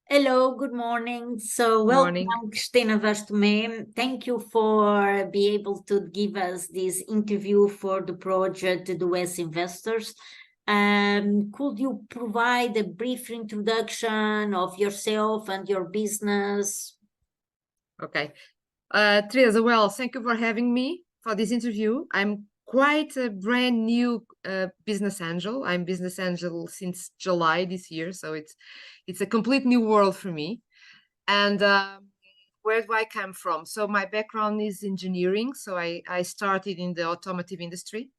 Hello, good morning. So Good morning. welcome, Cristina Tomé. Thank you for being able to give us this interview for the project, the US Investors. Could you provide a brief introduction of yourself and your business? Okay. Teresa, well, thank you for having me for this interview. I'm quite a brand new business angel. I'm business angel since July this year, so it's a complete new world for me. And where do I come from? So my background is engineering. So I started in the automotive industry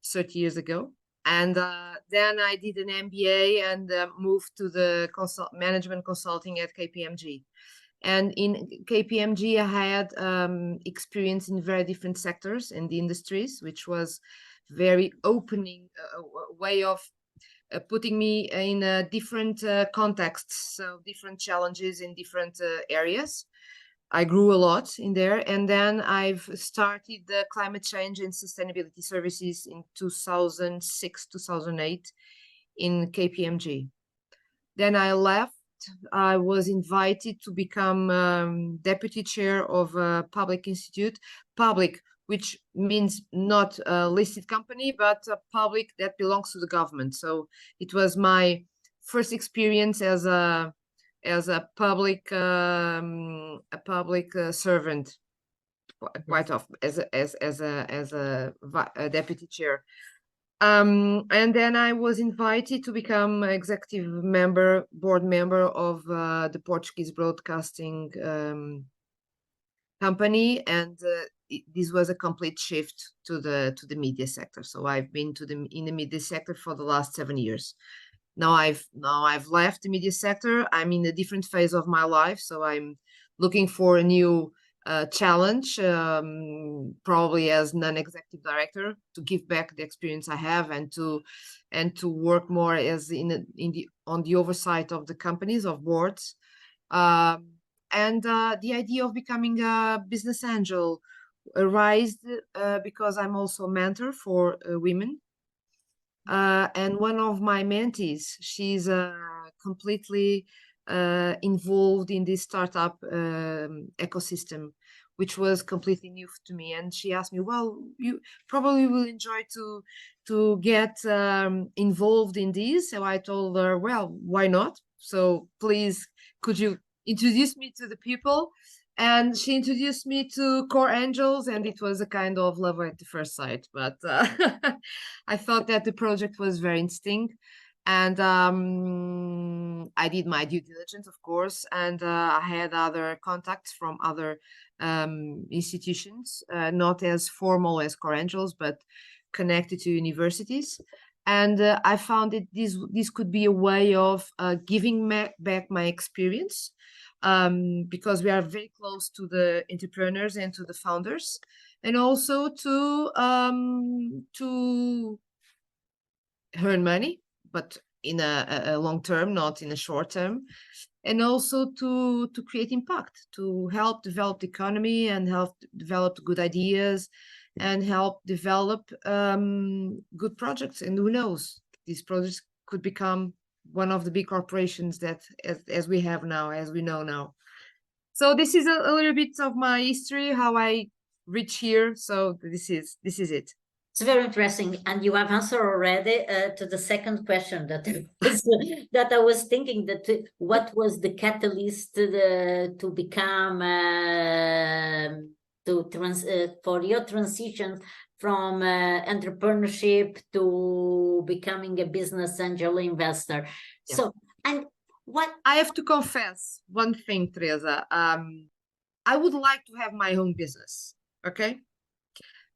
30 years ago. And then I did an MBA and moved to the management consulting at KPMG. And in KPMG, I had experience in very different sectors and industries, which was very opening way of putting me in different contexts, so different challenges in different areas. I grew a lot in there. And then I've started the climate change and sustainability services in 2006, 2008 in KPMG. Then I left. I was invited to become deputy chair of a public institute, public, which means not a listed company, but a public that belongs to the government. So it was my first experience as a public servant, quite often as a deputy chair. And then I was invited to become executive member, board member of the Portuguese broadcasting company, and this was a complete shift to the media sector. So I've been in the media sector for the last 7 years. Now I've left the media sector. I'm in a different phase of my life, so I'm looking for a new challenge, probably as non-executive director, to give back the experience I have and to work more as on the oversight of the companies, of boards. And the idea of becoming a business angel arose because I'm also a mentor for women. And one of my mentees, she's completely involved in this startup ecosystem, which was completely new to me. And she asked me, "Well, you probably will enjoy to get involved in this." So I told her, "Well, why not? So please, could you introduce me to the people?" And she introduced me to Core Angels, and it was a kind of love at the first sight. But I thought that the project was very interesting, and I did my due diligence, of course, and I had other contacts from other institutions, not as formal as Core Angels, but connected to universities. And I found that this could be a way of giving back my experience, because we are very close to the entrepreneurs and to the founders, and also to earn money, but in a long term, not in a short term, and also to create impact, to help develop the economy and help develop good ideas and help develop good projects. And who knows, these projects could become one of the big corporations that as we have now, as we know now. So this is a little bit of my history, how I reach here. So this is it. It's very interesting, and you have answered already to the second question that that I was thinking that what was the catalyst to become for your transition from entrepreneurship to becoming a business angel investor. Yeah. So, and what I have to confess one thing, Teresa. I would like to have my own business, okay?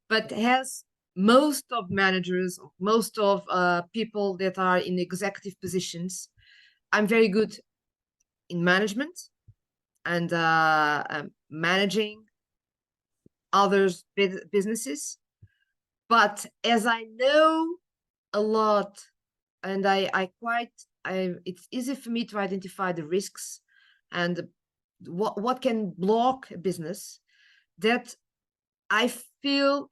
But as most of managers, most of people that are in executive positions, I'm very good in management and managing others' businesses. But as I know a lot, and it's easy for me to identify the risks and what can block a business, that I feel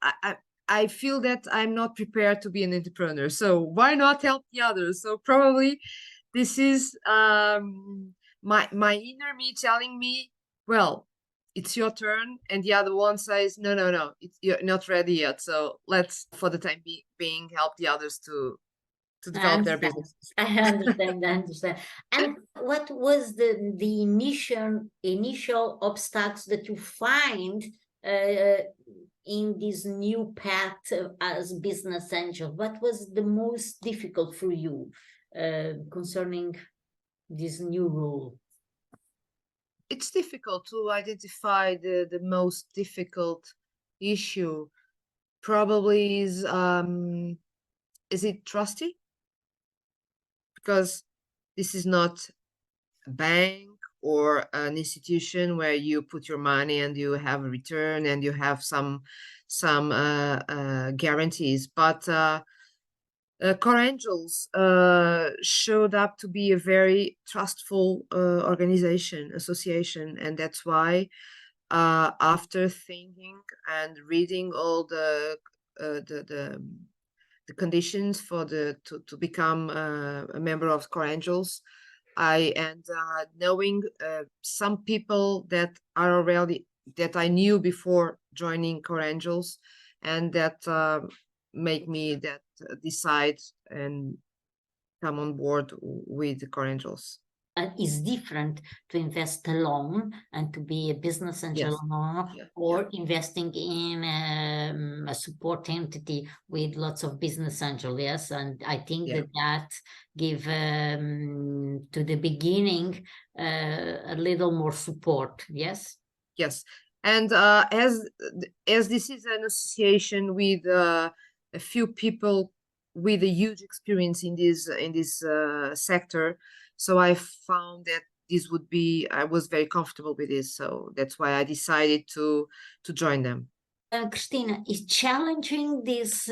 I feel that I'm not prepared to be an entrepreneur. So why not help the others? So probably this is my inner me telling me, well, it's your turn, and the other one says, no, you're not ready yet. So let's, for the time being, help the others to I develop their understand. business. I understand. I understand. And what was the initial obstacles that you find in this new path as business angel? What was the most difficult for you concerning this new role? It's difficult to identify the most difficult issue. Probably is it trusty? Because this is not a bank or an institution where you put your money and you have a return and you have some guarantees. But Core Angels showed up to be a very trustful organization, association, and that's why after thinking and reading all the conditions for to become a member of Core Angels, knowing some people that are already that I knew before joining Core Angels, and that make me decide and come on board with the Core Angels. Is different to invest alone and to be a business angel Yes. alone, Yeah, or investing in a support entity with lots of business angel. Yes, and I think that give to the beginning a little more support. Yes. Yes, and as this is an association with a few people with a huge experience in this sector, so I found that this would be, I was very comfortable with this, so that's why I decided to join them. Cristina, is challenging this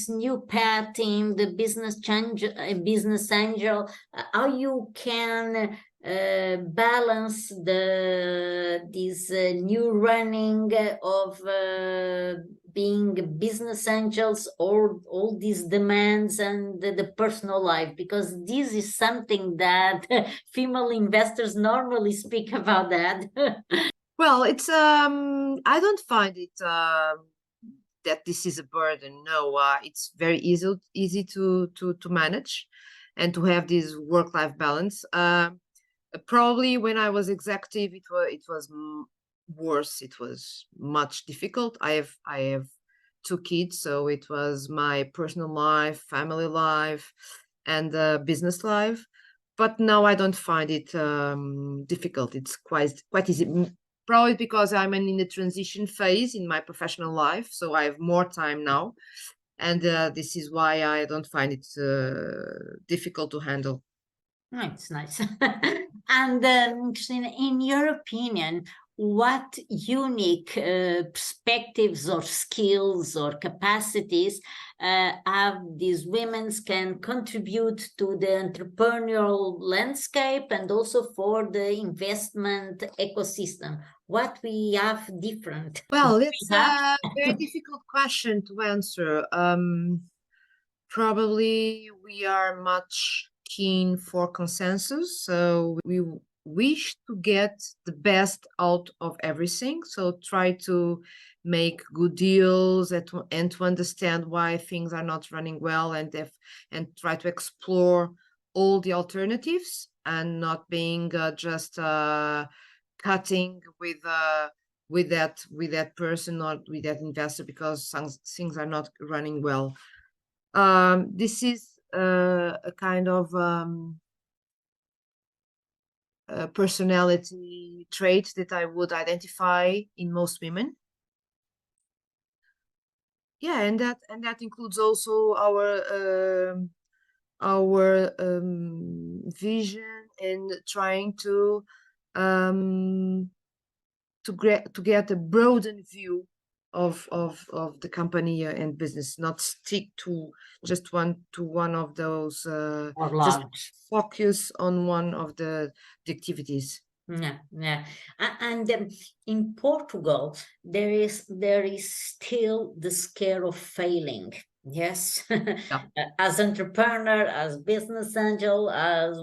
new path in the business angel, how you can balance this new running of being business angels, or all these demands and the personal life, because this is something that female investors normally speak about that. Well, it's I don't find it that this is a burden. No, it's very easy to manage and to have this work-life balance. Probably when I was executive, it was worse. It was much difficult. I have 2 kids, so it was my personal life, family life, and business life. But now I don't find it difficult. It's quite easy. Probably because I'm in the transition phase in my professional life, so I have more time now, and this is why I don't find it difficult to handle. Oh, it's nice. And Cristina, in your opinion, what unique perspectives or skills or capacities have these women can contribute to the entrepreneurial landscape and also for the investment ecosystem? What we have different? Well, it's a very difficult question to answer. Probably we are much keen for consensus, so we wish to get the best out of everything. So try to make good deals and to understand why things are not running well, and try to explore all the alternatives, and not being just cutting with that person or with that investor because some things are not running well. This is a kind of personality trait that I would identify in most women. Yeah, and that includes also our vision and trying to get a broadened view of the company and business, not stick to just one of those, just focus on one of the activities. Yeah. And in Portugal, there is still the scare of failing. Yes, Yeah. as entrepreneur, as business angel, as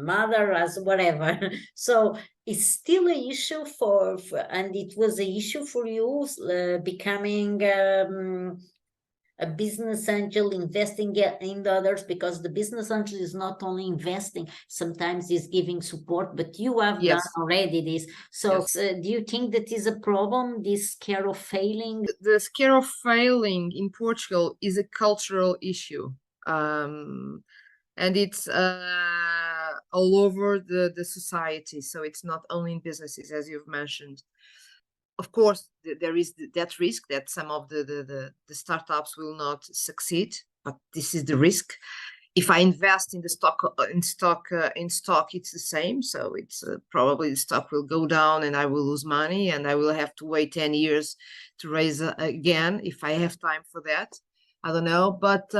mother, as whatever. So it's still an issue and it was an issue for you becoming a business angel, investing in others, because the business angel is not only investing, sometimes is giving support, but you have done Yes. already this. So Yes. do you think that is a problem, this scare of failing? The scare of failing in Portugal is a cultural issue. Um, and it's all over the society. So it's not only in businesses, as you've mentioned. Of course, there is that risk that some of the startups will not succeed, but this is the risk. If I invest in the stock in stock, it's the same. So it's probably the stock will go down and I will lose money and I will have to wait 10 years to raise again if I have time for that. I don't know, but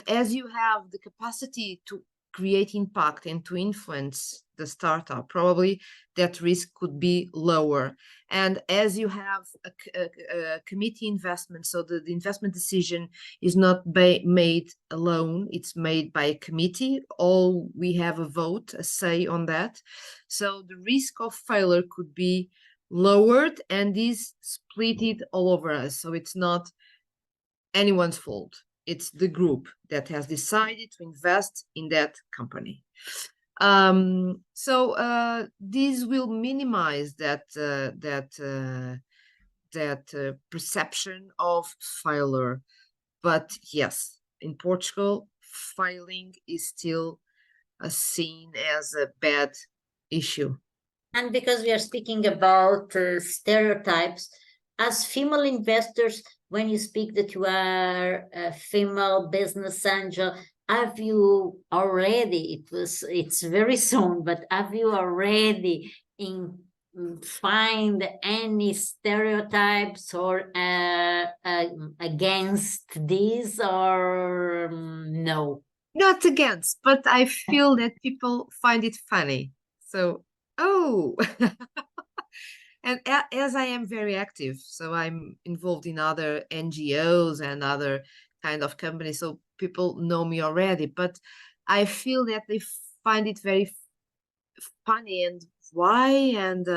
as you have the capacity to create impact and to influence the startup, probably that risk could be lower. And as you have a committee investment, so the investment decision is not made alone, it's made by a committee. All we have a vote, a say on that. So the risk of failure could be lowered and is split it all over us. So it's not anyone's fault. It's the group that has decided to invest in that company. So this will minimize that perception of failure. But yes, in Portugal, failing is still seen as a bad issue. And because we are speaking about stereotypes, as female investors, when you speak that you are a female business angel, have you already, it's very soon, but have you already find any stereotypes or against these, or no? Not against, but I feel that people find it funny. So, oh, and as I am very active, so I'm involved in other NGOs and other kind of companies, so people know me already, but I feel that they find it very funny. And why? And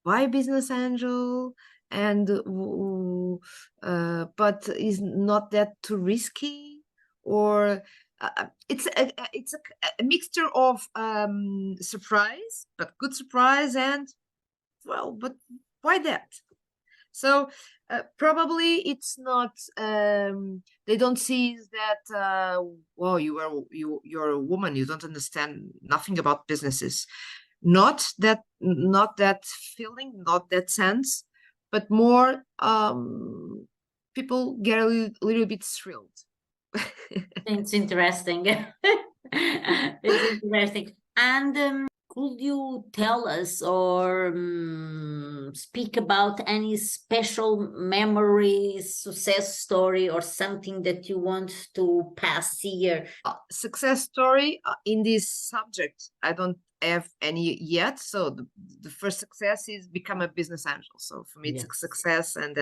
why business angel? And but is not that too risky? Or it's a mixture of surprise, but good surprise, and well, but why that? So probably it's not. They don't see that. Well, you're a woman. You don't understand nothing about businesses. Not that feeling, not that sense, but more. People get a little bit thrilled. It's interesting. It's interesting. And could you tell us or speak about any special memories, success story, or something that you want to pass here? Success story in this subject, I don't have any yet. So the first success is become a business angel. So for me, it's a Yes. success, and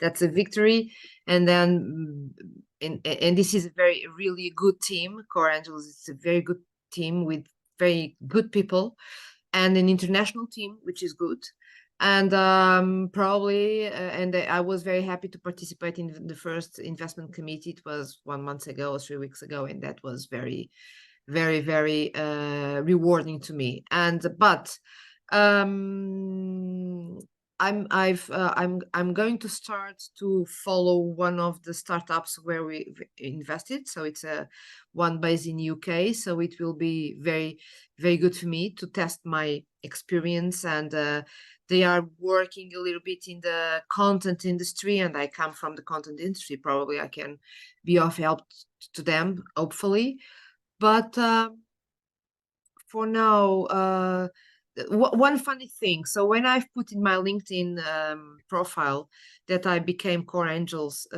that's a victory. And then, and this is a really good team. Core Angels is a very good team with very good people, and an international team, which is good. And probably, and I was very happy to participate in the first investment committee. It was 1 month ago or 3 weeks ago, and that was very, very, very rewarding to me. And but I'm going to start to follow one of the startups where we invested. So it's a one based in UK. So it will be very, very good for me to test my experience. And they are working a little bit in the content industry, and I come from the content industry. Probably I can be of help to them, hopefully. But for now, one funny thing. So when I've put in my LinkedIn profile that I became Core Angels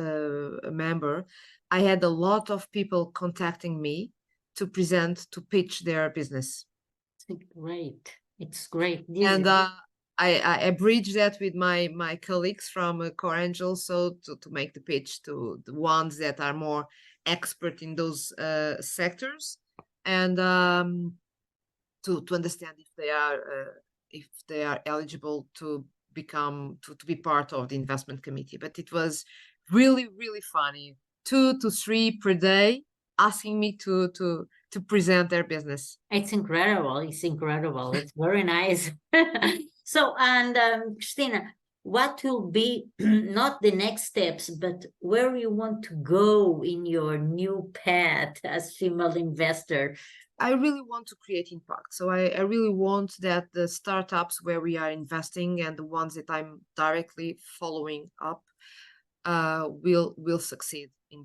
member, I had a lot of people contacting me to present, to pitch their business. Great. It's great. And I bridge that with my colleagues from Core Angel, so to make the pitch to the ones that are more expert in those sectors, and to understand if they are eligible to be part of the investment committee. But it was really funny. 2 to 3 per day asking me to present their business. It's incredible. It's incredible. It's very nice. So, and Cristina, what will be not the next steps, but where you want to go in your new path as female investor? I really want to create impact. So I really want that the startups where we are investing and the ones that I'm directly following up will succeed in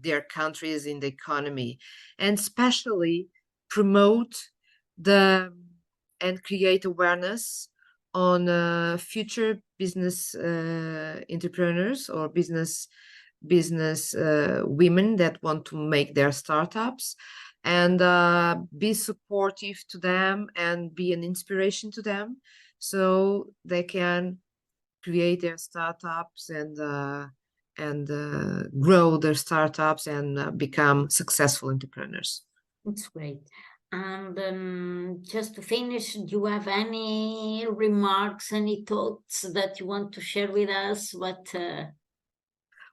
their countries, in the economy, and especially promote and create awareness on future business entrepreneurs or business women that want to make their startups, and be supportive to them and be an inspiration to them, so they can create their startups and grow their startups and become successful entrepreneurs. That's great. And just to finish, do you have any remarks, any thoughts that you want to share with us?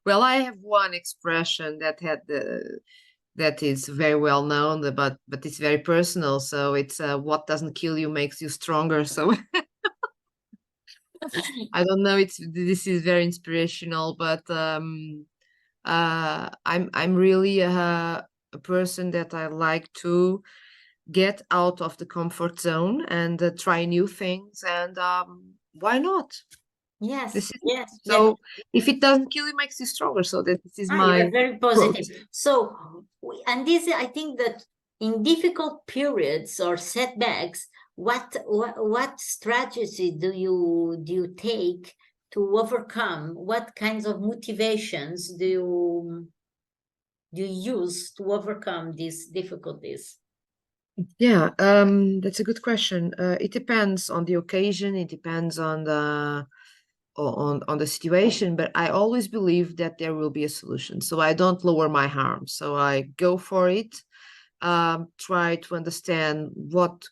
Well, I have one expression that is very well known, but it's very personal. So it's what doesn't kill you makes you stronger. So I don't know. This is very inspirational, but I'm really a person that I like to get out of the comfort zone and try new things, and why not? Yes, Yes. yes. If it doesn't kill you, makes you stronger. So this is You're my very positive. So, and this, I think that in difficult periods or setbacks, what strategy do you take to overcome? What kinds of motivations do you use to overcome these difficulties? Yeah, that's a good question. It depends on the occasion. It depends on the situation, but I always believe that there will be a solution. So I don't lower my harm. So I go for it. Try to understand what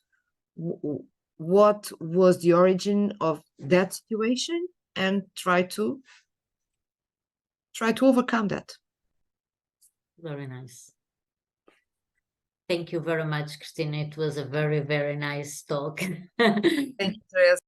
was the origin of that situation, and try to overcome that. Very nice. Thank you very much, Cristina. It was a very, very nice talk. Thank you, Teresa.